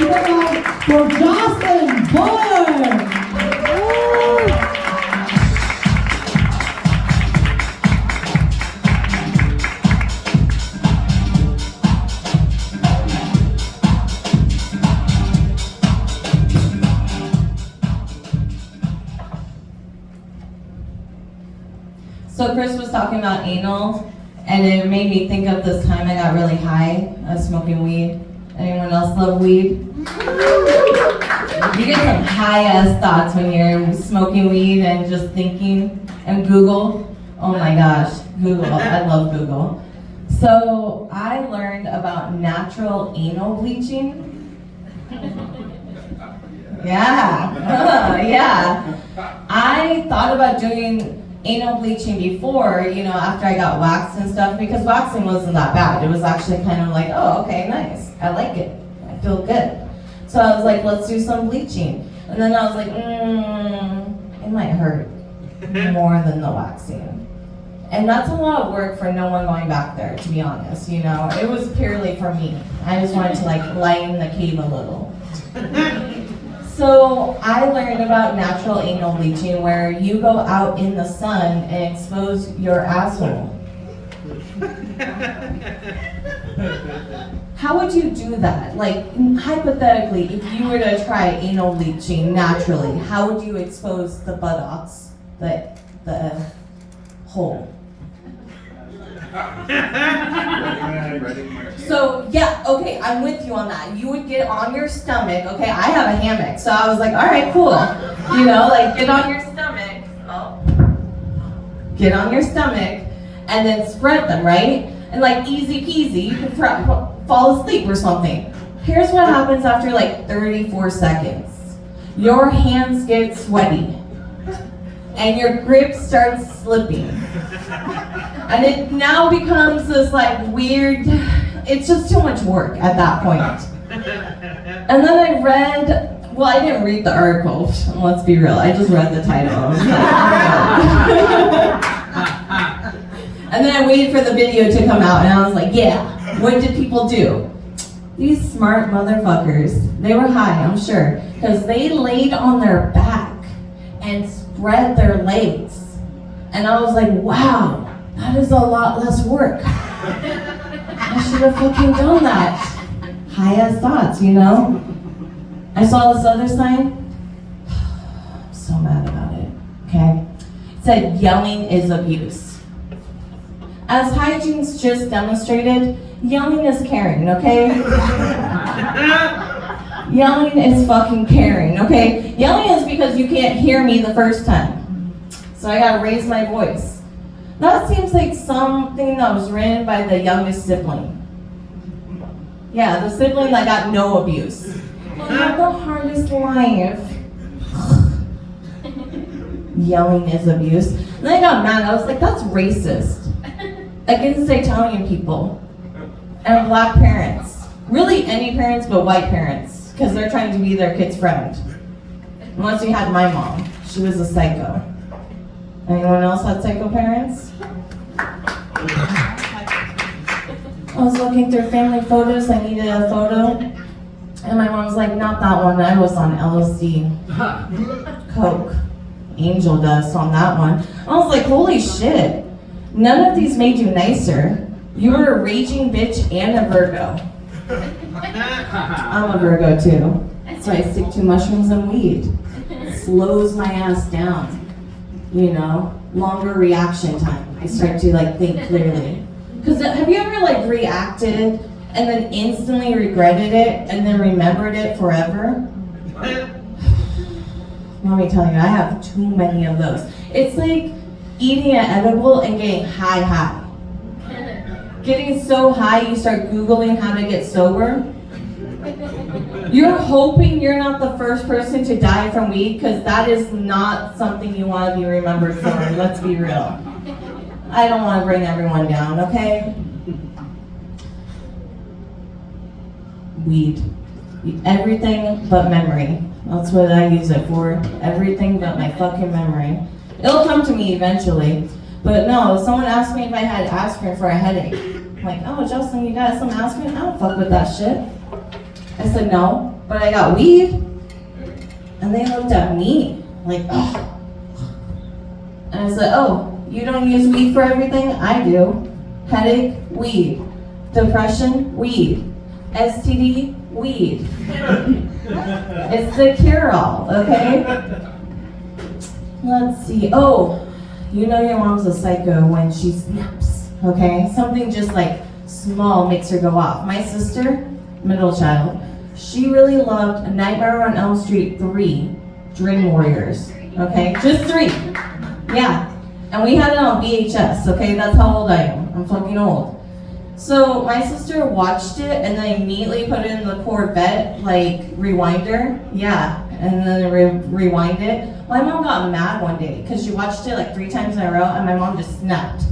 Keep it up for Jocelyn Boyd. So Chris was talking about anal, and it made me think of this time I got really high. I was smoking weed. Anyone else love weed? You get some high-ass thoughts when you're smoking weed and just thinking. And Google, oh my gosh, Google, I love Google. So I learned about natural anal bleaching. Yeah. I thought about doing anal bleaching before, after I got waxed and stuff, because waxing wasn't that bad. It was actually kind of like, oh, okay, nice. I like it. I feel good. So I was like, let's do some bleaching. And then I was like, it might hurt more than the waxing. And that's a lot of work for no one going back there, to be honest, It was purely for me. I just wanted to lighten the cave a little. So I learned about natural anal bleaching, where you go out in the sun and expose your asshole. How would you do that? Hypothetically, if you were to try anal bleaching naturally, how would you expose the buttocks, the hole? So yeah, okay, I'm with you on that. You would get on your stomach. Okay, I have a hammock, so I was like, all right, cool. Get on your stomach. Get on your stomach, and then spread them, right? And easy peasy, you can fall asleep or something. Here's what happens after 34 seconds. Your hands get sweaty, and your grip starts slipping. And it now becomes this weird, it's just too much work at that point. And then I read, I didn't read the article, let's be real, I just read the title. I was like, and then I waited for the video to come out, and I was like, yeah, what did people do? These smart motherfuckers, they were high, I'm sure, because they laid on their back and spread their legs. And I was like, wow. That is a lot less work. I should have fucking done that. High-ass thoughts, I saw this other sign. I'm so mad about it, okay? It said, yelling is abuse. As Hygiene's just demonstrated, yelling is caring, okay? Yelling is fucking caring, okay? Yelling is because you can't hear me the first time. So I gotta raise my voice. That seems like something that was written by the youngest sibling. Yeah, the sibling that got no abuse. You have the hardest life. Yelling is abuse. And then I got mad. I was like, that's racist. Against Italian people. And black parents. Really any parents but white parents. Because they're trying to be their kid's friend. Unless you had my mom. She was a psycho. Anyone else had psycho parents? I was looking through family photos. I needed a photo. And my mom was like, not that one. I was on LSD. Coke. Angel dust on that one. I was like, holy shit. None of these made you nicer. You were a raging bitch and a Virgo. I'm a Virgo too. So I stick to mushrooms and weed. Slows my ass down. Longer reaction time. I start to think clearly. Because have you ever reacted and then instantly regretted it and then remembered it forever? Let me tell you, I have too many of those. It's like eating an edible and getting high. Getting so high you start Googling how to get sober. You're hoping you're not the first person to die from weed, because that is not something you want to be remembered for. Let's be real. I don't want to bring everyone down, okay? Weed. Everything but memory. That's what I use it for. Everything but my fucking memory. It'll come to me eventually. But no, someone asked me if I had aspirin for a headache. I'm like, oh, Justin, you got some aspirin? I don't fuck with that shit. I said, no, but I got weed. And they looked at me like, ugh. And I said, oh, you don't use weed for everything? I do. Headache, weed. Depression, weed. STD, weed. It's the cure-all, okay? Let's see. Oh, you know your mom's a psycho when she snaps, okay? Something just like small makes her go off. My sister, middle child, she really loved A Nightmare on Elm Street 3, Dream Warriors, okay? Just 3. Yeah. And we had it on VHS, okay? That's how old I am. I'm fucking old. So my sister watched it and then immediately put it in the Corvette, like, rewinder. Yeah, and then rewind it. My mom got mad one day because she watched it like 3 times in a row and my mom just snapped.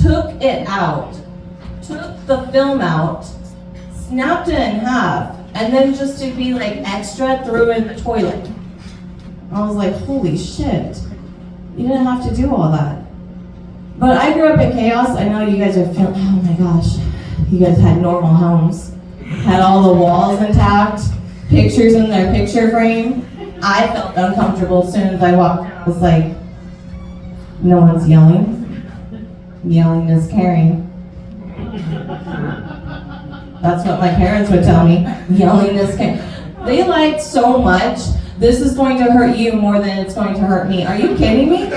Took it out. Took the film out. Snapped it in half. And then just to be like extra, threw it in the toilet. I was like, holy shit. You didn't have to do all that. But I grew up in chaos. I know you guys are feeling, oh my gosh. You guys had normal homes. Had all the walls intact. Pictures in their picture frame. I felt uncomfortable as soon as I walked in. I was like, no one's yelling. Yelling is caring. That's what my parents would tell me. Yelling is caring. They liked so much. This is going to hurt you more than it's going to hurt me. Are you kidding me?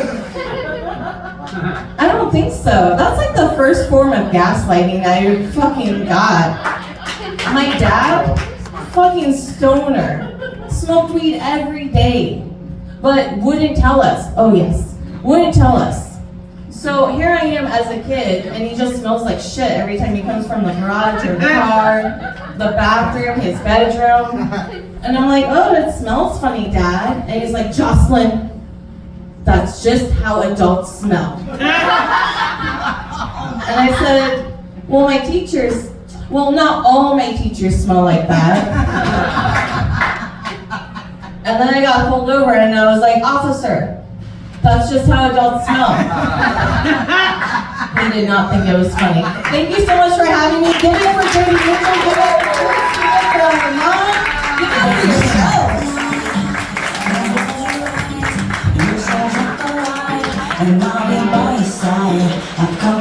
I don't think so. That's like the first form of gaslighting I fucking got. My dad, fucking stoner, smoked weed every day, but wouldn't tell us. Oh yes, wouldn't tell us. So here I am as a kid, and he just smells like shit every time he comes from the garage or the car, the bathroom, his bedroom. And I'm like, oh, it smells funny, Dad. And he's like, Jocelyn, that's just how adults smell. And I said, well, not all my teachers smell like that. And then I got pulled over and I was like, officer, that's just how adults smell. He did not think it was funny. Thank you so much for having me. Give it up for Jody Mitchell. Give it up for my mom. Give it up for yourselves. And I'll be by your side. I come